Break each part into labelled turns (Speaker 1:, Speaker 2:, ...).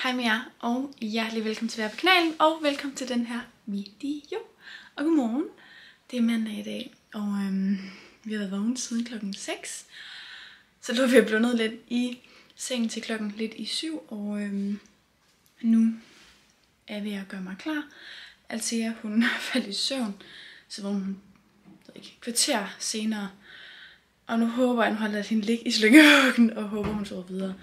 Speaker 1: Hej med jer, og hjertelig velkommen til at være på kanalen, og velkommen til den her video. Og godmorgen, det er mandag i dag, og vi har været vågnet siden klokken 6. Så lå vi og blundet lidt i sengen til klokken lidt i 7, og nu er vi at gøre mig klar. Althea, hun faldt i søvn, så var hun et kvarter senere. Og nu håber jeg, at hun har ladet hende ligge i slyngevuggen, og håber, hun sover videre.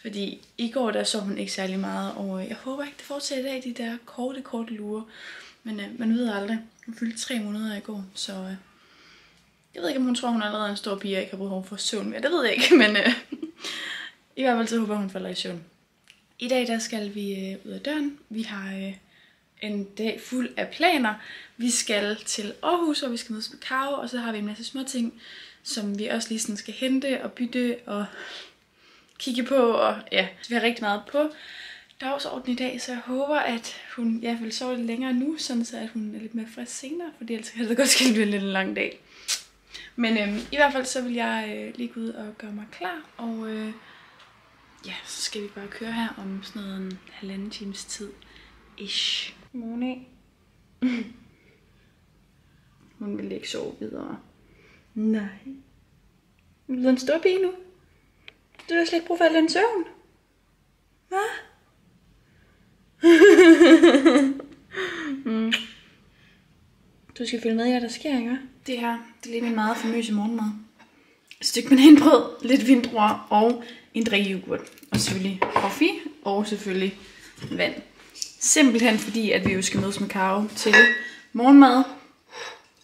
Speaker 1: Fordi i går, der sov hun ikke særlig meget, og jeg håber ikke, det fortsætter i dag, de der korte lurer. Men man ved aldrig. Hun fyldte 3 måneder i går, så jeg ved ikke, om hun tror, hun allerede er en stor pige, og ikke har behov for søvn mere. Det ved jeg ikke, men i hvert fald så håber hun falder i søvn. I dag, der skal vi ud af døren. Vi har en dag fuld af planer. Vi skal til Aarhus, og vi skal mødes med Karo, og så har vi en masse små ting, som vi også lige sådan skal hente og bytte og kigge på, og ja, så vi har rigtig meget på dagsordenen i dag, så jeg håber, at hun vil sove lidt længere nu, sådan så at hun er lidt mere frisk senere, fordi ellers kan det godt ske, at det bliver lidt en lang dag. Men i hvert fald så vil jeg lige gå ud og gøre mig klar, og ja, så skal vi bare køre her om sådan noget en halvanden times tid. Ish. Mona. Hun vil ikke sove videre. Nej. Du er en stor pige nu. Du har slet ikke brug for at falde en søvn. Hvad? Du skal følge med i, hvad der sker, ikke? Det her, det er lige min meget famøse morgenmad. Et stykke bananbrød, lidt vindruer og en drikkejoghurt. Og selvfølgelig kaffe og selvfølgelig vand. Simpelthen fordi, at vi jo skal mødes med Karo til morgenmad.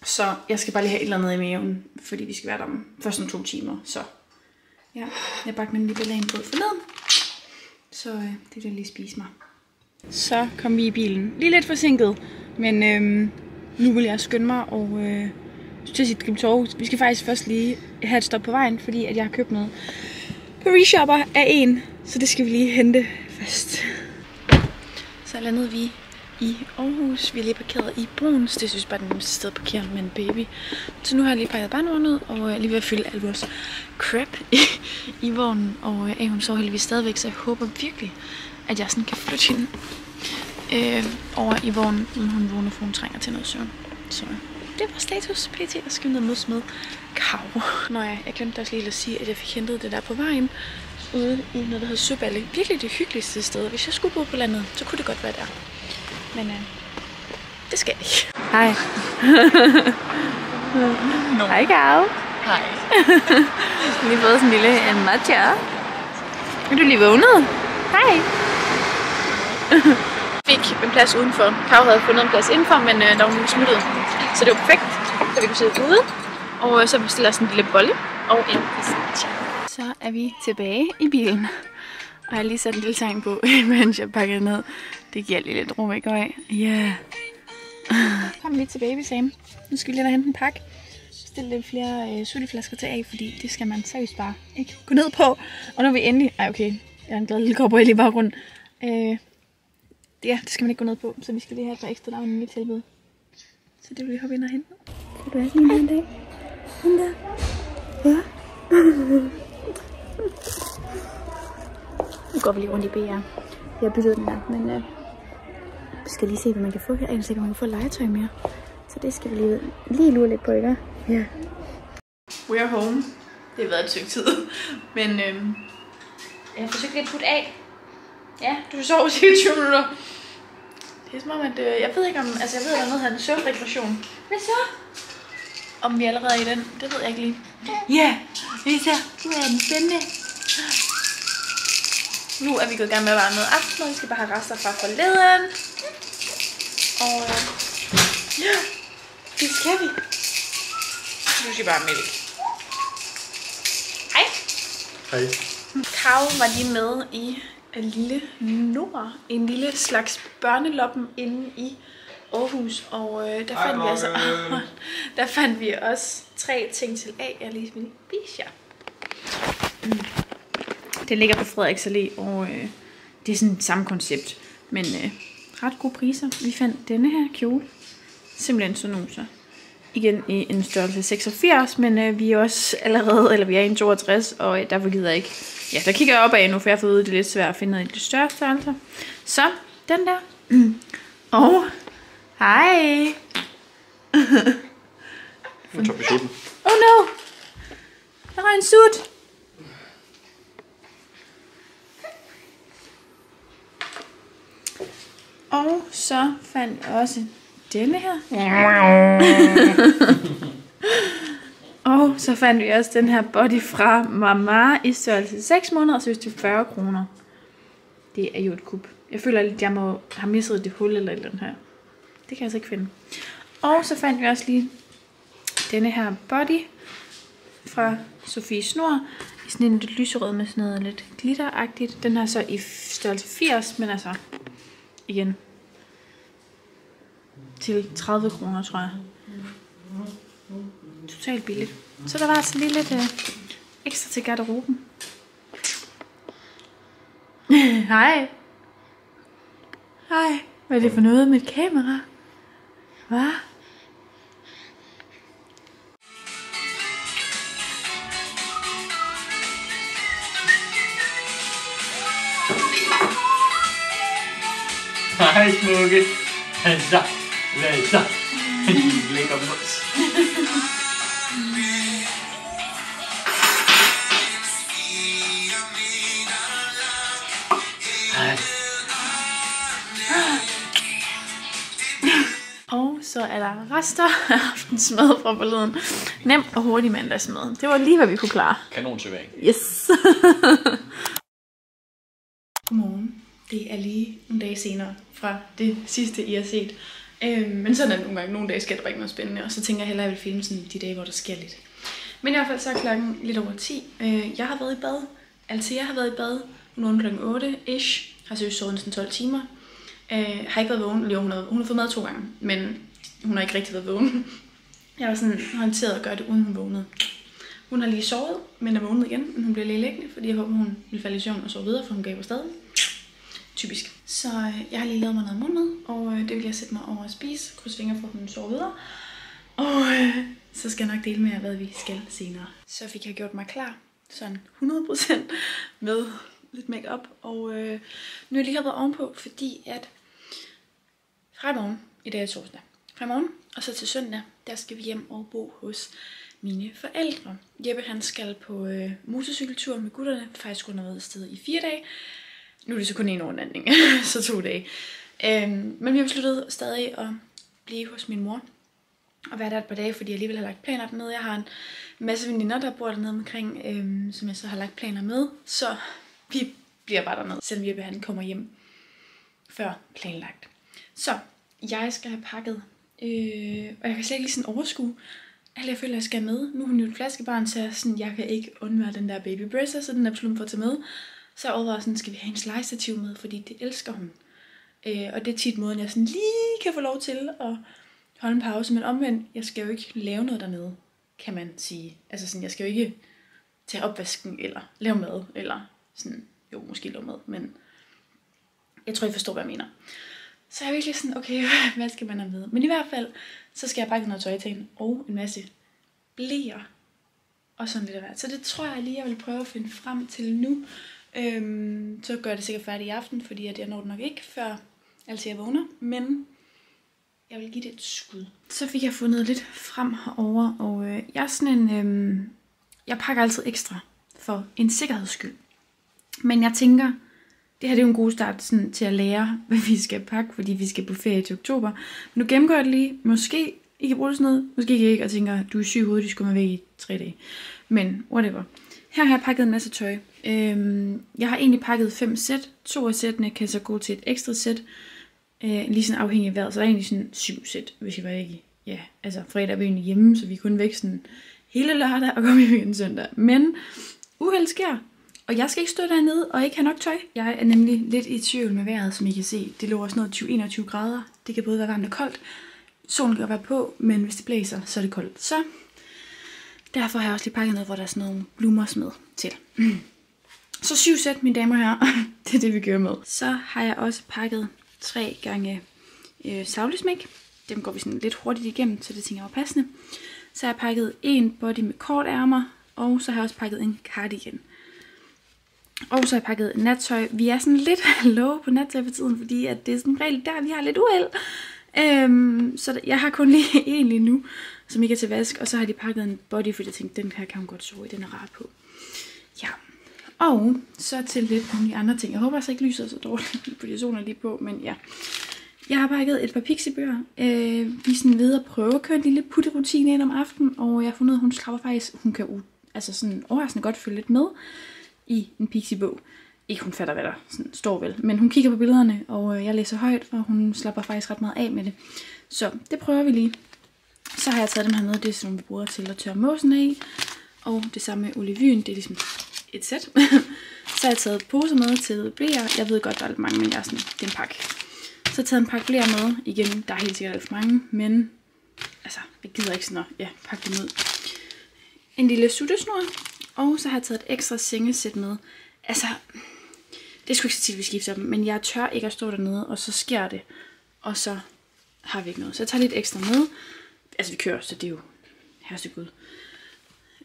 Speaker 1: Så jeg skal bare lige have et eller andet i maven, fordi vi skal være der først om 2 timer. Så ja, jeg bagte min lille på forleden. Så det vil jeg lige spise mig. Så kom vi i bilen. Lige lidt forsinket, men nu vil jeg skynde mig og til sit til Aarhus. Vi skal faktisk først lige have et stop på vejen, fordi at jeg har købt noget på Reshopper af en. Så det skal vi lige hente først. Så landede vi i Aarhus. Vi er lige parkeret i Bruns. Det synes jeg bare er det nemmeste sted at parkere med en baby. Så nu har jeg lige pakket barnevognen ud, og lige ved at fylde al vores crap i vognen. Og hun sover heldigvis stadigvæk, så jeg håber virkelig, at jeg sådan kan flytte hende over i vognen, uden hun vågner, for hun trænger til noget søvn. Så det var status pt. Jeg skal ned og mødes med Karo. Nå ja, jeg glemte også lige at sige, at jeg fik hentet det der på vejen ude i noget, der hedder Søballe. Virkelig det hyggeligste sted. Hvis jeg skulle bo på landet, så kunne det godt være der. Men det skal jeg ikke. Hej. No. Hej, Karo.
Speaker 2: Hej.
Speaker 1: Lige fået sådan en lille matcha. Er du lige vågnet? Hej. Fik en plads udenfor. Karo havde fundet en plads indenfor, men der var nogen smittet. Så det var perfekt, så vi kunne sidde ude. Og så bestiller jeg sådan en lille bolle og en matcha. Så er vi tilbage i bilen. Og jeg har lige sat en lille tegn på, mens jeg pakkede ned. Det giver lige lidt ro, ikke? Ja. Kom lige til Baby Sam. Nu skal vi lige hente en pakke. Stille lidt flere sutteflasker til af, fordi det skal man seriøst bare ikke gå ned på. Og nu er vi endelig... Ej, okay. Jeg har en glad lille cowboy lige i baggrunden. Ja, det skal man ikke gå ned på. Så vi skal lige have et par ekstra navn i tilbud. Så det vil vi hoppe ind og hente. Kan du have sådan en dag? Den der. Ja. Nu går vi lige rundt i BR. Jeg har byttet den der, men vi skal lige se, hvad man kan få her. Jeg er sikker, man kan få legetøj mere. Så det skal vi lige lure lidt på, ikke? Ja. We're home. Det har været et stykke tid. Men jeg har forsøgt lidt at putte af. Ja, du sover cirka 20 minutter. Det er som om, at jeg ved ikke om... Altså, jeg ved, at der er noget, der hedder en søvnregression. Hvad så? Om vi er allerede i den, det ved jeg ikke lige. Ja, Lisa, du er den spændende. Nu er vi gået i gang med at varme noget aften, og vi skal bare have rester fra forleden. Og ja, det skal vi. Nu skal bare mælk. Hej.
Speaker 2: Hej.
Speaker 1: Karo var lige med i en lille Nord, en lille slags børneloppen inde i Aarhus, og der fandt vi også 3 ting til af, jeg lige vil vise jer. Det ligger på Frederiks Allé, og det er sådan samme koncept, men ret gode priser. Vi fandt denne her kjole, simpelthen sådan nogle så. Igen i en størrelse 86, men vi er også allerede, eller vi er i en 62, og derfor gider jeg ikke Ja, der kigger jeg opad nu, for jeg har fået ud, det er lidt svært at finde noget i de større størrelser. Så, den der. Hej.
Speaker 2: Nu tager vi sutten.
Speaker 1: Oh no. Der er en sut. Og så fandt jeg også denne her. Og så fandt vi også den her body fra Mama i størrelse 6 måneder, og så det 40 kroner. Det er jo et kup. Jeg føler lidt, at jeg må have misset det hul eller den her. Det kan jeg altså ikke finde. Og så fandt vi også lige denne her body fra Sofie Snor. I sådan en lidt lyserød med sådan noget lidt glitteragtigt. Den er så i størrelse 80, men altså igen til 30 kroner, tror jeg. Totalt billigt. Så der var altså lige lidt ekstra til garderoben. Hej. Hej. Hvad er det for noget med et kamera? Hvad?
Speaker 2: Hej, smukke. Så, lækker mus. Hej.
Speaker 1: Og så er der rester af aftensmad fra forleden. Nem og hurtig mandagsmad. Det var lige, hvad vi kunne klare.
Speaker 2: Kanonservering.
Speaker 1: Yes. Godmorgen. Det er lige nogle dage senere fra det sidste, I har set. Men sådan er det nogle gange. Nogle dage sker der ikke noget spændende. Og så tænker jeg hellere, at jeg vil filme sådan de dage, hvor der sker lidt. Men i hvert fald så er klokken lidt over 10. Jeg har været i bad. Althea har været i bad. Hun er klokken 8-ish. Har seriøst sovet næsten 12 timer. Har ikke været vågen. Jo, hun har fået mad 2 gange. Men hun har ikke rigtig været vågen. Jeg har sådan håndteret at gøre det, uden hun vågnede. Hun har lige sovet, men er vågnet igen. Men hun bliver lige liggende, fordi jeg håber, hun vil falde i søvn og sove videre, for hun gav på stadig. Typisk. Så jeg har lige lavet mig noget morgenmad, og det vil jeg sætte mig over at spise. Kryds fingre for, at hun sover videre. Og så skal jeg nok dele med jer, hvad vi skal senere. Så fik jeg gjort mig klar, sådan 100% med lidt makeup. Og nu er jeg lige hoppet ovenpå, fordi at fra i morgen, i dag er torsdag, fra i morgen og så til søndag, der skal vi hjem og bo hos mine forældre. Jeppe han skal på motorcykeltur med gutterne, faktisk kun har været afsted i 4 dage. Nu er det så kun en overnatning, så 2 dage. Men vi har besluttet stadig at blive hos min mor og være der et par dage, fordi jeg alligevel har lagt planer dernede. Jeg har en masse veninder, der bor dernede omkring, som jeg så har lagt planer med. Så vi bliver bare dernede, selvom Jeppe han kommer hjem før planlagt. Så jeg skal have pakket, og jeg kan slet ikke lige sådan overskue, alt jeg føler, jeg skal med. Nu er hun jo et flaskebarn, så jeg kan ikke undvære den der baby breaster, så den er besluttet for at tage med. Så jeg overvejer sådan, skal vi have en slejestativ med, fordi det elsker hun. Og det er tit måden, jeg sådan lige kan få lov til at holde en pause. Men omvendt, jeg skal jo ikke lave noget dernede, kan man sige. Altså sådan, jeg skal jo ikke tage opvasken, eller lave mad, eller sådan, jo, måske lave mad, men jeg tror, I forstår, hvad jeg mener. Så jeg er virkelig sådan, okay, hvad skal man have med? Men i hvert fald, så skal jeg pakke noget tøj til hende, og en masse bleer, og sådan lidt af hvert. Så det tror jeg lige, jeg vil prøve at finde frem til nu. Så gør jeg det sikkert færdigt i aften, fordi jeg når det nok ikke, før jeg vågner. Men jeg vil give det et skud. Så fik jeg fundet lidt frem herover, og jeg er sådan en... jeg pakker altid ekstra for en sikkerheds skyld. Men jeg tænker, det her det er jo en god start sådan, til at lære, hvad vi skal pakke, fordi vi skal på ferie til oktober. Men nu gennemgår jeg det lige. Måske I kan bruge det sådan noget, måske ikke, og tænker, du er syg i hovedet, du skal med væk i 3 dage. Men whatever. Her har jeg pakket en masse tøj. Jeg har egentlig pakket 5 sæt. 2 af sættene kan så gå til et ekstra sæt. Lige sådan afhængig af vejret. Så der er egentlig sådan 7 sæt, hvis jeg var ikke... Ja, altså fredag er vi egentlig hjemme, så vi kunne væk sådan hele lørdag og komme i weekend søndag. Men uheld sker. Og jeg skal ikke stå dernede og ikke have nok tøj. Jeg er nemlig lidt i tvivl med vejret, som I kan se. Det lå også noget 20-21 grader. Det kan både være varmt og koldt. Solen kan være på, men hvis det blæser, så er det koldt. Så derfor har jeg også lige pakket noget, hvor der er sådan nogle blommersmed til. Så 7 sæt, mine damer og herrer. Det er det, vi gør med. Så har jeg også pakket 3 gange savlesmæk. Dem går vi sådan lidt hurtigt igennem, så det tænker jeg var passende. Så har jeg pakket en body med kort ærmer, og så har jeg også pakket en cardigan. Og så har jeg pakket nattøj. Vi er sådan lidt low på nattøj for tiden, fordi at det er sådan regel der, vi har lidt uheld. Så jeg har kun lige en lige nu, som ikke er til vask. Og så har de pakket en body, fordi jeg tænkte, den her kan hun godt sove i, den er rar på. Ja. Og så til lidt nogle andre ting. Jeg håber altså ikke lyset er så dårligt, fordi jeg zoner lige på, men ja. Jeg har pakket et par pixiebøger. Vi er sådan ved at prøve at køre en lille putterutine ind om aftenen, og jeg har fundet ud af, at hun slapper faktisk, hun kan altså sådan overraskende godt følge lidt med i en pixiebog. Ikke hun fatter, hvad der sådan står vel, men hun kigger på billederne, og jeg læser højt, og hun slapper faktisk ret meget af med det. Så det prøver vi lige. Så har jeg taget dem her med, det er sådan, vi bruger til at tørre måsen af, og det samme med olivyen, det er ligesom et sæt. Så har jeg taget poser med til bleer. Jeg ved godt, der er lidt mange, men jeg er sådan, det er en pakke. Så har jeg taget en pakke bleer med. Igen, der er helt sikkert alt for mange, men altså, jeg gider ikke sådan at pakke dem ud. En lille suttesnor, og så har jeg taget et ekstra sengesæt med. Altså, det er sgu ikke så tit, vi skifter dem, men jeg tør ikke at stå dernede, og så sker det, og så har vi ikke noget. Så jeg tager lidt ekstra med. Altså, vi kører, så det er jo herrestegud.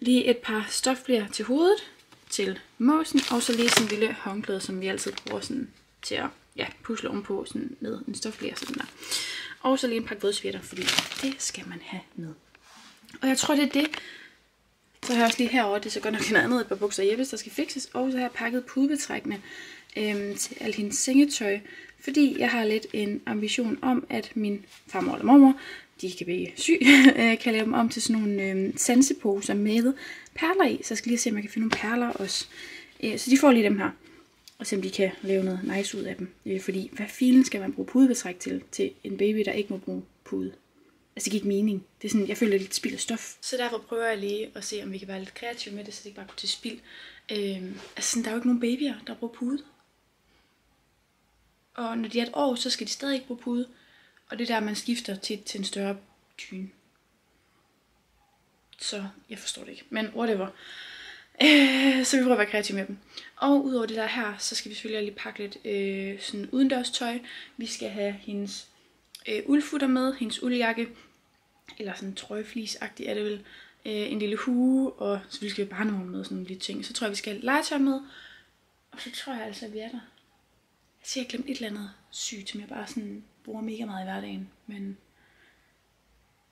Speaker 1: Lige et par stofbleer til hovedet, til måsen, og så lige sådan en lille håndklæde, som vi altid bruger sådan til at pusle ovenpå sådan med en stofbleer, sådan der. Og så lige en pakke vådsvætter, fordi det skal man have med. Og jeg tror, det er det. Så har jeg også lige herovre, det er så godt nok noget andet, et par bukser og Jeppes, der skal fikses. Og så har jeg pakket pudebetrækkene til al hendes sengetøj, fordi jeg har lidt en ambition om, at min farmor eller mormor, de kan blive syg, kan lave dem om til sådan nogle sanseposer med perler i. Så jeg skal lige se, om jeg kan finde nogle perler også. Så de får lige dem her. Og se, om de kan lave noget nice ud af dem. Fordi, hvad filen skal man bruge pudebetræk til en baby, der ikke må bruge pude? Altså, det giver ikke mening. Det er sådan, jeg føler, det er lidt spild af stof. Så derfor prøver jeg lige at se, om vi kan være lidt kreative med det, så det ikke bare går til spild. Altså, sådan, der er jo ikke nogen babyer, der bruger pude. Og når de er et år, så skal de stadig ikke bruge pude. Og det er der, man skifter til en større dyne. Så jeg forstår det ikke. Men whatever. Så vi prøver at være kreative med dem. Og udover det der her, så skal vi selvfølgelig lige pakke lidt sådan udendørs tøj. Vi skal have hendes uldfutter med, hendes uldjakke, eller sådan trøjeflis-agtigt er det vel. En lille hue, og selvfølgelig skal vi barnevogn med, sådan nogle lille ting. Så tror jeg, vi skal have legetøj med. Og så tror jeg altså, at vi er der. Jeg siger, jeg glemte et eller andet sygt, som jeg bare sådan bruger mega meget i hverdagen. Men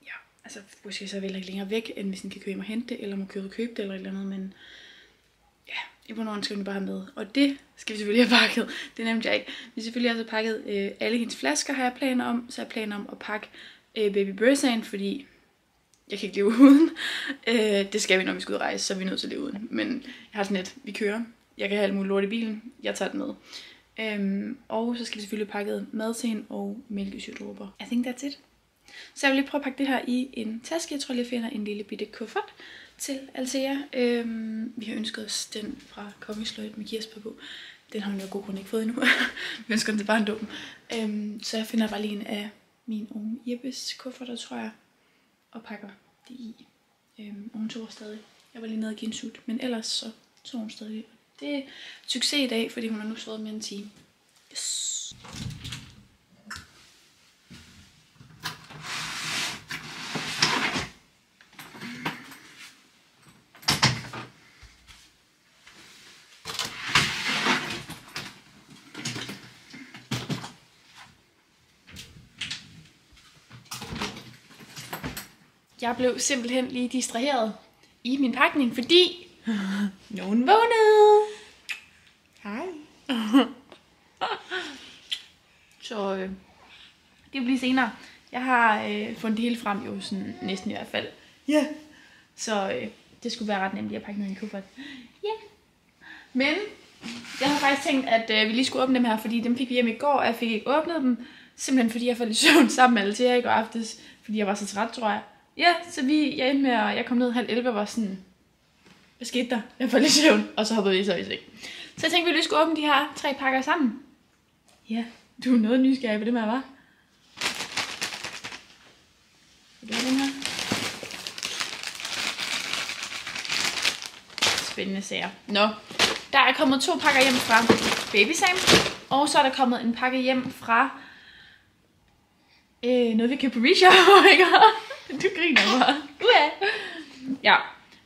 Speaker 1: ja, altså måske så vel ikke længere væk, end hvis den kan køre hjem og hente det, eller må købe det eller et eller andet. Men ja, i hvornår skal vi bare have med. Og det skal vi selvfølgelig have pakket. Det nævnte jeg ikke. Vi selvfølgelig også pakket alle hendes flasker, har jeg planer om. Så jeg planer om at pakke Baby Bersan, fordi jeg kan ikke leve uden. Det skal vi, når vi skal ud og rejse, så er vi nødt til at leve uden. Men jeg har sådan et, vi kører. Jeg kan have alt muligt lort i bilen. Jeg tager det med. Og så skal vi selvfølgelig pakke mad til hende og mælkesygedråber. I think that's it. Så jeg vil lige prøve at pakke det her i en taske. Jeg tror lige, jeg finder en lille bitte kuffert til Althea. Vi har ønsket os den fra kongesløjt med kirsebær på. Den har hun jo god grund ikke fået endnu. Vi ønsker den til barndåben. Så jeg finder bare lige en af min unge Jeppes kufferter, tror jeg, og pakker det i. Og hun tog stadig. Jeg var lige nede og give en sut, men ellers så tog hun stadig. Det er succes i dag, fordi hun har nu sovet mere en time. Yes. Jeg blev simpelthen lige distraheret i min pakning, fordi nogen vågnede. Hej. Så det bliver senere. Jeg har fundet det hele frem jo sådan næsten i hvert fald. Ja. Yeah. Så det skulle være ret nemt at pakke ned i en kuffert. Ja. Yeah. Men jeg har faktisk tænkt, at vi lige skulle åbne dem her, fordi dem fik vi hjem i går, og jeg fik ikke åbnet dem. Simpelthen fordi jeg faldt i søvn sammen med Althea i går aftes, fordi jeg var så træt, tror jeg. Ja, så jeg endte med, at jeg kom ned 10:30 og var sådan, hvad skete der? Jeg faldt i søvn, og så hoppede vi så i seng. Så jeg tænkte, vi lige skulle åbne de her 3 pakker sammen. Ja, du er noget nysgerrig på det med, var? Det er den her. Spændende sager. Nå, der er kommet 2 pakker hjem fra Baby Sam, og så er der kommet en pakke hjem fra noget vi kan på Risha, ikke? Du griner bare. Ja,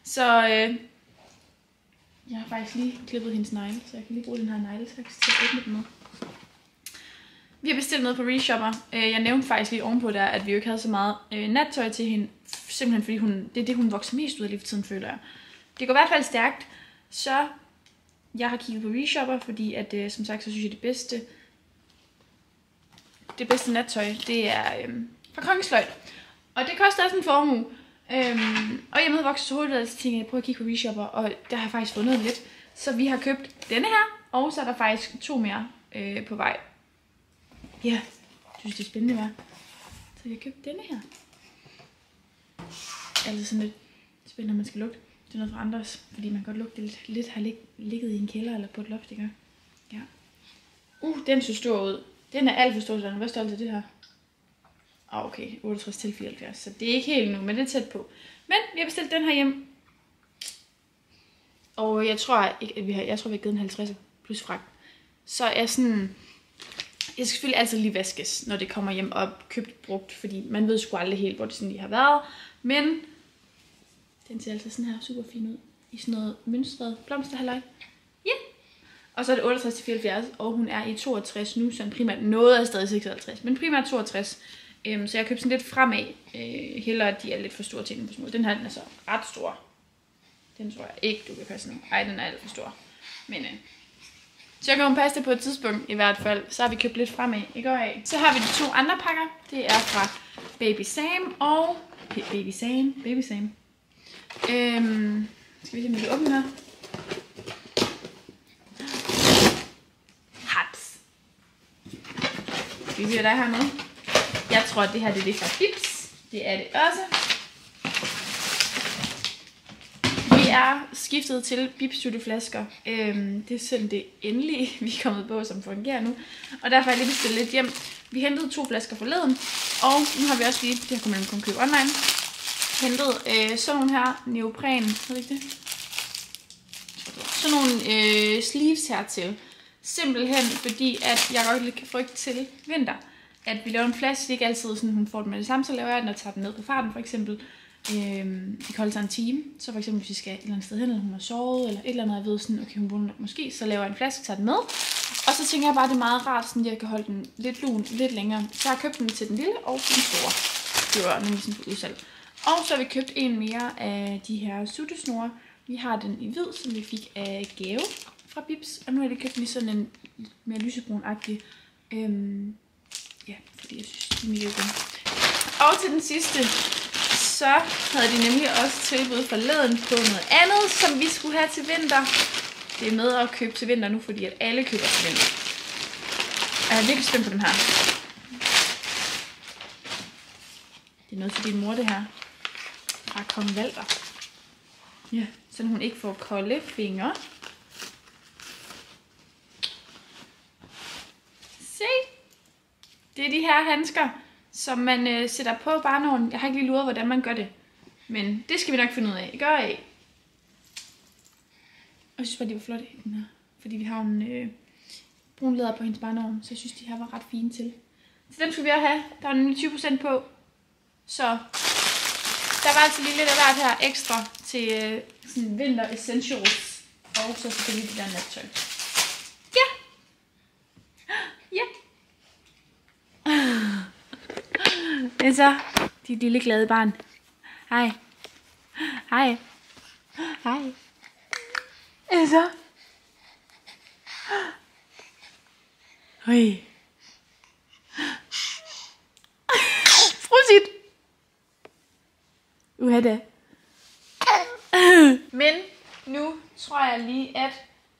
Speaker 1: så Jeg har faktisk lige klippet hendes negle, så jeg kan lige bruge den her neglesaks til at åbne den med. Vi har bestilt noget på Reshopper. Jeg nævnte faktisk lige ovenpå der, at vi jo ikke havde så meget nattøj til hende. Simpelthen fordi det er det, hun vokser mest ud af lige for tiden, føler jeg. Det går i hvert fald stærkt. Så jeg har kigget på Reshopper, fordi at, som sagt, så synes jeg det bedste nattøj, det er fra Kongesløjd. Og det koster også en formue. Og jeg vokser så hurtigt, så tænkte jeg, prøv at kigge på Reshopper, og der har jeg faktisk fundet lidt. Så vi har købt denne her, og så er der faktisk 2 mere på vej. Ja, jeg synes det er spændende, hva'? Så jeg har købt denne her. Altså sådan lidt spændende, man skal lugte. Det er noget fra andres, fordi man kan godt lugte det lidt har ligget i en kælder eller på et loft, ikke? Ja. Den så stor ud. Den er alt for stor, hvad størrelse er det her? Okay, 68-74, så det er ikke helt nu, men det er tæt på. Men vi har bestilt den her hjem. Og jeg tror ikke, at vi har givet en 50 plus fragt. Så er sådan, jeg skal selvfølgelig altid lige vaskes, når det kommer hjem og købt brugt, fordi man ved sgu aldrig helt, hvor det sådan lige har været. Men den ser altså sådan her super fin ud, i sådan noget mønstret blomsterhalløj. Ja! Yeah. Og så er det 68-74, og hun er i 62 nu, så primært noget er stadig 56, men primært 62. Så jeg har købt sådan lidt fremad, hellere at de er lidt for store til den på små. Den her, den er så ret stor. Den tror jeg ikke, du kan passe nu. Ej, den er alt for stor. Men så kan hun passe det på et tidspunkt i hvert fald. Så har vi købt lidt fremad i går af. Så har vi de 2 andre pakker. Det er fra Baby Sam og Baby Sam. Skal vi se, om vi kan åbne her. Haps. Vi bliver der her med. Jeg tror, at det her det er det fra Bibs. Det er det også. Vi er skiftet til Bibs sutteflasker. Det er sådan det endelige, vi er kommet på, som fungerer nu. Og derfor har jeg lige bestilt lidt hjem. Vi hentede 2 flasker forleden. Og nu har vi også lige, det her kunne man kun købe online, hentet sådan nogle her neopren. Ved ikke det? Sådan nogle sleeves hertil. Simpelthen fordi, at jeg godt lidt kan frygte til vinter. At vi laver en flaske, det er ikke altid sådan, hun får den med det samme, så laver jeg den og tager den ned på farten for eksempel. Vi kan holde sig en time, så for eksempel hvis vi skal et eller andet sted hen, eller hun har sovet, eller et eller andet, jeg ved sådan, okay, hun vågner nok måske, så laver jeg en flaske, tager den med. Og så tænker jeg bare, det er meget rart, sådan, at jeg kan holde den lidt lun, lidt længere. Så jeg har købt den til den lille og den store. Det var nemlig sådan på udsalg. Og så har vi købt en mere af de her suttesnore. Vi har den i hvid, som vi fik af gave fra Bibs, og nu har jeg købt den i sådan en mere lysebrun-agtig. Ja, fordi jeg synes, det er mega godt. Og til den sidste, så havde de nemlig også tilbud forleden på noget andet, som vi skulle have til vinter. Det er med at købe til vinter nu, fordi at alle køber til vinter. Jeg er virkelig spændt på den her. Det er noget til din mor, det her. Fra Kong Valter. Ja, så hun ikke får kolde fingre. Se! Det er de her handsker, som man sætter på barnevognen. Jeg har ikke lige luret, hvordan man gør det. Men det skal vi nok finde ud af. Gør af. Og jeg synes bare, de var flotte, den her. Fordi vi har en brun læder på hendes barnevogn. Så jeg synes, de her var ret fine til. Så dem skulle vi også have. Der var nemlig 20% på. Så der var altså lige lidt af hvert her ekstra til sådan vinter essentials. Og så selvfølgelig det der nattøj. Ja! Ja! Det er så dit lille glade barn. Hej. Hej. Hej. Det er så. Hej. Frusit. Uha. Men nu tror jeg lige, at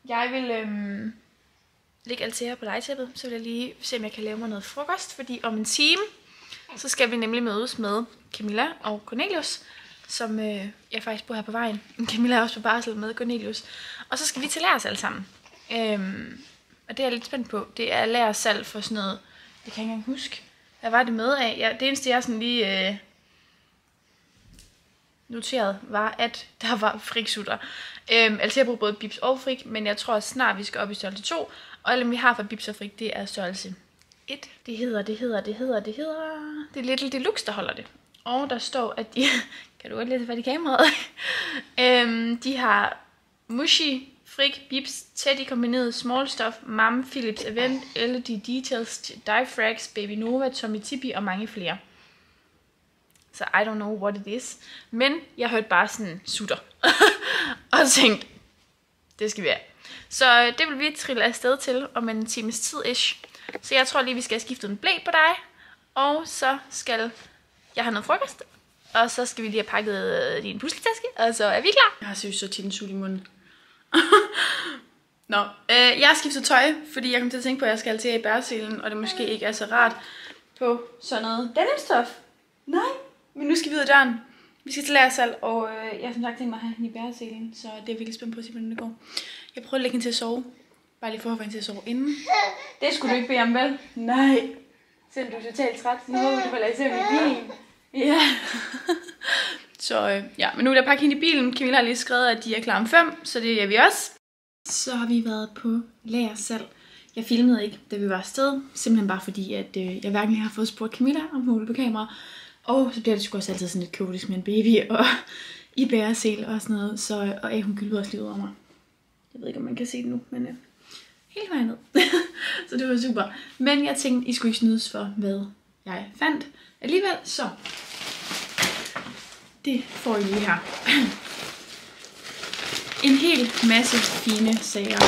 Speaker 1: jeg vil lægge Altea på legetæppet. Så vil jeg lige se, om jeg kan lave mig noget frokost. Fordi om en time, så skal vi nemlig mødes med Camilla og Cornelius, som jeg faktisk bor her på vejen. Camilla er også på barsel med Cornelius. Og så skal vi til lærersal sammen. Og det er jeg lidt spændt på. Det er lærersal for sådan noget, det kan jeg ikke engang huske. Hvad var det med af? Ja, det eneste, jeg sådan lige noteret, var, at der var friksutter. Altså jeg bruger både Bibs og Frik, men jeg tror snart, vi skal op i størrelse 2. Og alle vi har fra Bibs og Frik, det er størrelse 1. Det hedder det er Little Deluxe, der holder det. Og der står, at de, kan du godt læse fat i kameraet? De har Mushi Frik, Bibs, Teddy kombineret, Small Stuff, Mam, Philips Event, LED Details, Diefrags, Baby Nova, Tommy Tippy og mange flere. Så I don't know what it is. Men jeg hørte bare sådan sutter. Og tænkte, det skal vi have. Så det vil vi trille afsted til om en times tid-ish. Så jeg tror lige, vi skal have skiftet en blæ på dig. Og så skal jeg have noget frokost. Og så skal vi lige have pakket din pusletaske. Og så er vi klar. Jeg har seriøst så tit en sut i munden. Nå, jeg har skiftet tøj, fordi jeg kom til at tænke på, at jeg skal til i bæreselen. Og det måske ikke er så rart på sådan noget denimstof. Nej, men nu skal vi ud af døren. Vi skal til lagersalg, og jeg har som sagt tænkt mig at have hende i bæreselen. Så det er virkelig spændende på at se, hvordan det går. Jeg prøver at lægge hende til at sove. Bare lige for at få hende til at sove inden. Det skulle du ikke bede om, vel? Nej. Selvom du er totalt træt, så håber du vil lade se i bilen. Ja. Så ja, men nu vil jeg pakke hende i bilen. Camilla har lige skrevet, at de er klar om 5, så det er vi også. Så har vi været på lagersalg. Jeg filmede ikke, da vi var afsted. Simpelthen bare fordi, at jeg hverken har fået spurgt Camilla, om hun ville på kamera. Og så bliver det sgu også altid sådan lidt kaotisk med en baby og i bæresel og sådan noget. Så, og hun gyldede også lige ud over mig. Jeg ved ikke, om man kan se det nu, men helt vejen ned. Så det var super. Men jeg tænkte, I skulle ikke snydes for, hvad jeg fandt. Alligevel, så det får I lige her. En hel masse fine sager.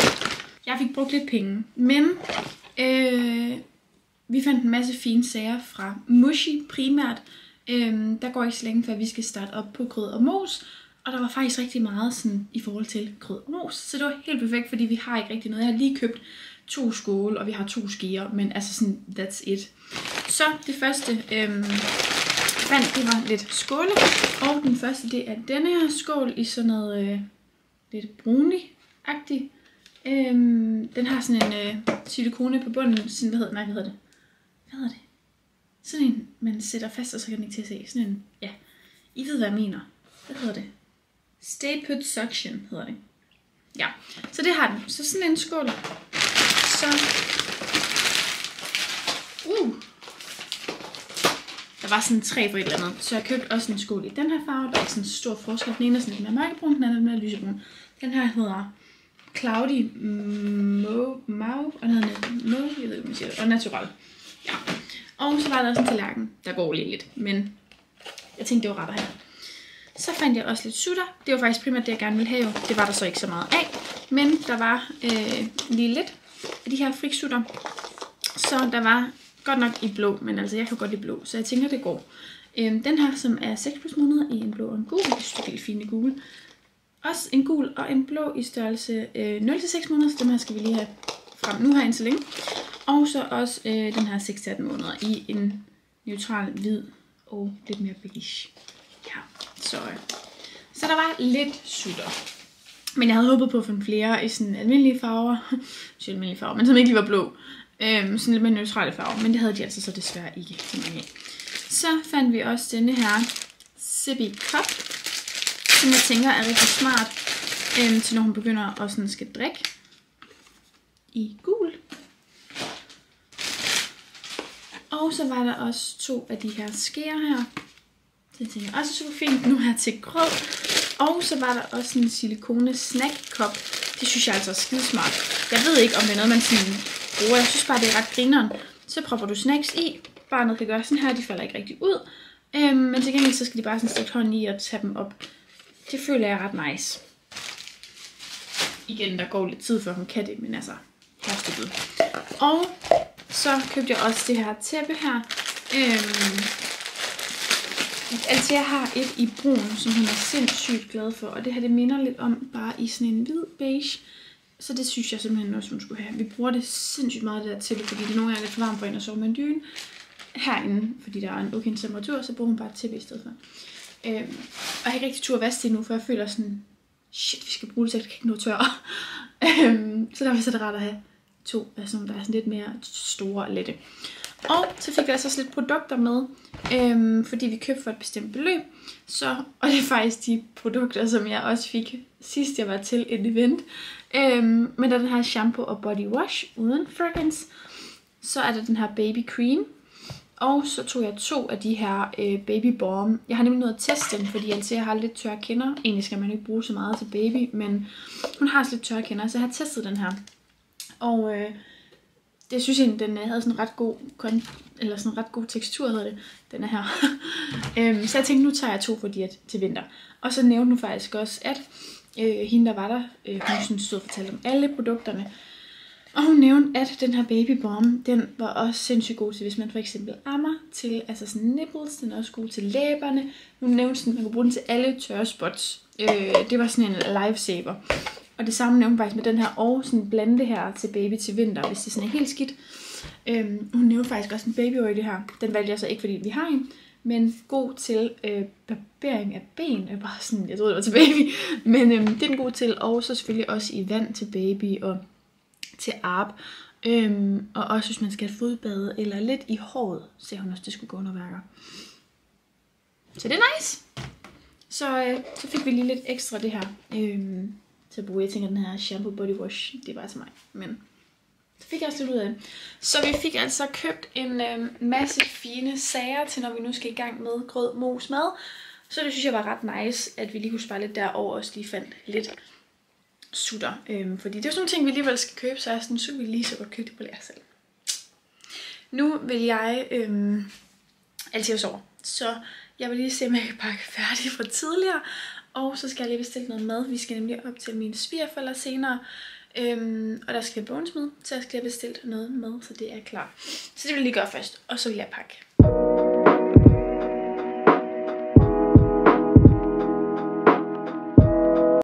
Speaker 1: Jeg fik brugt lidt penge, men vi fandt en masse fine sager fra Mushi primært. Der går ikke så længe, før vi skal starte op på Grød og Mos. Og der var faktisk rigtig meget sådan, i forhold til Grød og Mos. Så det var helt perfekt, fordi vi har ikke rigtig noget. Jeg har lige købt 2 skåle, og vi har 2 skeer. Men altså sådan, that's it. Så det første, fandt, det var lidt skåle. Og den første, det er denne her skål i sådan noget lidt brunlig-agtigt. Den har sådan en silikone på bunden. Sådan, hvad hedder det? Sådan en, man sætter fast, og så kan den ikke til at se. Sådan en, ja, I ved, hvad jeg mener. Hvad hedder det? Stay Put Suction hedder det. Ja, så det har den. Så sådan en skål. Så der var sådan 3 for et eller andet. Så jeg købte også en skål i den her farve. Der er ikke sådan en stor forskel. Den ene er sådan lidt mere mørkebrun, den anden er mere lysebrun. Den her hedder Cloudy Mauve, og den hedder Mauve, jeg ved ikke, om jeg siger det, og Natural. Ja. Og så var der også en tallerken, der går lige lidt, men jeg tænkte, det var ret at have. Så fandt jeg også lidt sutter. Det var faktisk primært det, jeg gerne ville have. Det var der så ikke så meget af, men der var lige lidt af de her friksutter. Så der var godt nok i blå, men altså jeg kan godt lide blå, så jeg tænker, det går. Den her, som er 6+ måneder i en blå og en gul. Jeg synes, det er helt fine gule. Også en gul og en blå i størrelse 0-6 måneder, så dem her skal vi lige have frem nu her indtil længe. Og så også den her 6-18 måneder i en neutral hvid og lidt mere beige. Ja, så der var lidt sutter. Men jeg havde håbet på at finde flere i sådan almindelige farver. Men som ikke lige var blå. Sådan lidt mere neutrale farver. Men det havde de altså så desværre ikke så mange af. Så fandt vi også denne her Sippy Cup, som jeg tænker er rigtig smart til når hun begynder at sådan skal drikke. I gul. Og så var der også 2 af de her skeer her. Det tænker jeg også super fint nu her til grød. Og så var der også en silikone snack cup. Det synes jeg altså er skidesmart. Jeg ved ikke, om det er noget, man sådan bruger. Jeg synes bare, det er ret grineren. Så propper du snacks i. Barnet kan gøre sådan her, de falder ikke rigtig ud. Men til gengæld så skal de bare sådan stikke hånden i og tage dem op. Det føler jeg er ret nice. Igen, der går lidt tid før hun kan det, men altså, herstykket. Og så købte jeg også det her tæppe her. Altså jeg har et i brun, som hun er sindssygt glad for. Og det her, det minder lidt om bare i sådan en hvid beige. Så det synes jeg simpelthen også, hun skulle have. Vi bruger det sindssygt meget, det der tæppe, fordi det er nogle gange lidt for varmt for hende at sove med en dyne. Herinde, fordi der er en okay temperatur, så bruger hun bare et tæppe i stedet for. Og jeg har ikke rigtig tur at vaske det nu, for jeg føler sådan, shit, vi skal bruge det, så jeg kan ikke nå tørre. Så derfor er det rart at have 2, altså, der er sådan lidt mere store og lette. Og så fik jeg altså også lidt produkter med, fordi vi købte for et bestemt beløb. Og det er faktisk de produkter, som jeg også fik sidst jeg var til et event. Men der er den her shampoo og body wash uden fragrance. Så er der den her baby cream. Og så tog jeg 2 af de her Baby Balm. Jeg har nemlig nødt at teste den, fordi altså, jeg har lidt tørre kinder. Egentlig skal man ikke bruge så meget til baby, men hun har også lidt tørre kinder, så jeg har testet den her. Og det synes jeg, den havde sådan ret god tekstur, hedder det, den her. Så jeg tænkte, nu tager jeg 2 for de til vinter. Og så nævnte hun faktisk også, at hende der var der, hun synes stod og fortalte om alle produkterne. Og hun nævnte, at den her Baby Balm, den var også sindssygt god til, hvis man for eksempel ammer til, altså sådan nipples, den er også god til læberne. Hun nævnte sådan, at man kunne bruge den til alle tørre spots. Det var sådan en lifesaver. Og det samme nævnte faktisk med den her, og sådan blande det her til baby til vinter, hvis det sådan er helt skidt. Hun nævnte faktisk også en baby oil i det her. Den valgte jeg så ikke, fordi vi har en, men god til barbering af ben. Bare sådan, jeg troede det var til baby, men det er den god til, og så selvfølgelig også i vand til baby og til arp. Og også hvis man skal have fodbade eller lidt i håret, ser hun også, det skulle gå under værker. Så det er nice. Så fik vi lige lidt ekstra det her til at bruge. Jeg tænker, den her shampoo body wash, det er bare til mig. Men så fik jeg også lidt ud af det. Så vi fik altså købt en masse fine sager til, når vi nu skal i gang med grød, mos, mad. Så det synes jeg var ret nice, at vi lige kunne spare lidt derover, og lige fandt lidt sutter. Fordi det er sådan nogle ting, vi alligevel skal købe, så jeg synes, vi lige så godt købe det på lager selv. Nu vil jeg altid sove, så jeg vil lige se, om jeg kan pakke færdig fra tidligere. Og så skal jeg lige bestille noget mad. Vi skal nemlig op til mine svigerforældre senere. Og der skal jeg bones med, så jeg skal have bestilt noget mad, så det er klar. Så det vil jeg lige gøre først, og så vil jeg pakke.